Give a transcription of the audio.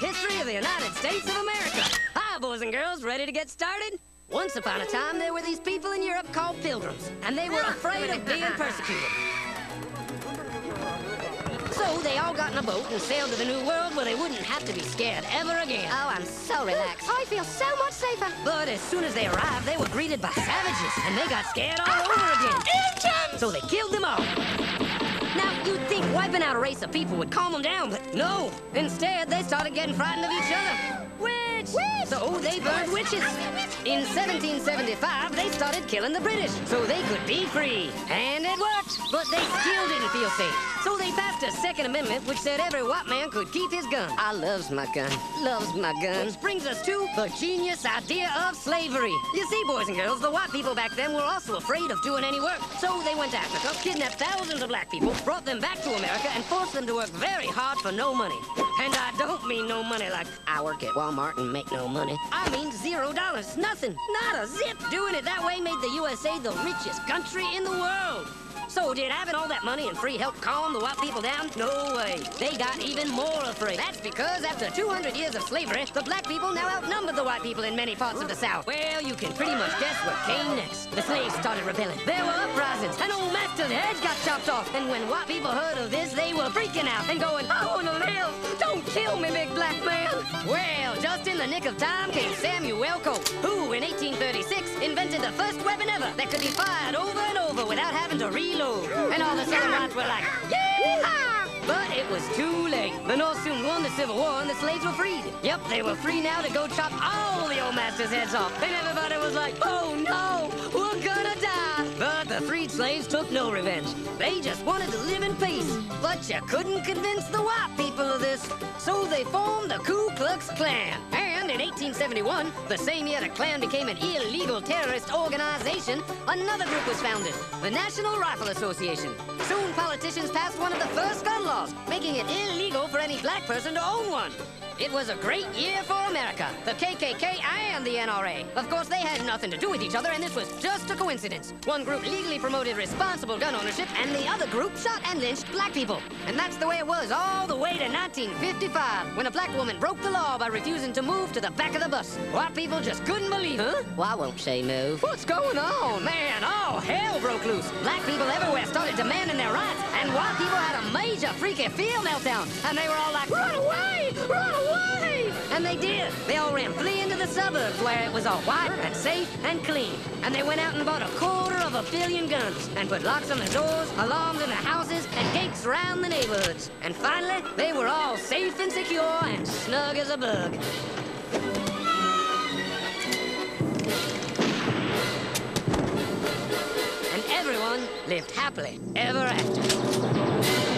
history of the United States of America. Hi, boys and girls, ready to get started? Once upon a time, there were these people in Europe called pilgrims, and they were afraid of being persecuted. So they all got in a boat and sailed to the New World where they wouldn't have to be scared ever again. Oh, I'm so relaxed. I feel so much safer. But as soon as they arrived, they were greeted by savages, and they got scared all over again. Indians! So they killed them all. Now, you'd think wiping out a race of people would calm them down, but no. Instead, they started getting frightened of each other. Witch! So they burned witches. In 1775, they started killing the British so they could be free. And it worked, but they still didn't feel safe. So they passed a Second Amendment which said every white man could keep his gun. I loves my gun. Loves my gun. Which brings us to the genius idea of slavery. You see, boys and girls, the white people back then were also afraid of doing any work. So they went to Africa, kidnapped thousands of black people, brought them back to America, and forced them to work very hard for no money. And I don't mean no money like I work at Walmart and make no money. I mean $0. Nothing. Not a zip. Doing it that way made the USA the richest country in the world. So did having all that money and free help calm the white people down? No way. They got even more afraid. That's because after 200 years of slavery, the black people now outnumbered the white people in many parts of the South. Well, you can pretty much guess what came next. The slaves started rebelling. There were uprisings, and old master's heads got chopped off. And when white people heard of this, they were freaking out and going, I want to live. Don't kill me, big black man. Well, just in the nick of time came Samuel Colt, who in 1836 invented the first weapon ever that could be fired over and over without having to reload. And all the southern whites were like, yeah! But it was too late. The North soon won the Civil War and the slaves were freed. Yep, they were free now to go chop all the old master's heads off. And everybody was like, oh no, we're gonna die. But the freed slaves took no revenge. They just wanted to live in peace. But you couldn't convince the white people of this. So they formed the Ku Klux Klan. And in 1871, the same year the Klan became an illegal terrorist organization, another group was founded, the National Rifle Association. Soon politicians passed one of the first gun laws, making it illegal for any black person to own one. It was a great year for America, the KKK and the NRA. Of course, they had nothing to do with each other, and this was just a coincidence. One group legally promoted responsible gun ownership, and the other group shot and lynched black people. And that's the way it was all the way to 1955, when a black woman broke the law by refusing to move to the back of the bus. White people just couldn't believe it. Huh? Why won't she move? What's going on? Man, all hell broke loose. Black people everywhere started demanding their rights, and white people had a major freaky field meltdown. And they were all like, run away! Run away! And they did. They all ran fleeing to the suburbs where it was all white and safe and clean. And they went out and bought 250 million guns and put locks on the doors, alarms in the houses, and gates around the neighborhoods. And finally, they were all safe and secure and snug as a bug. And everyone lived happily ever after.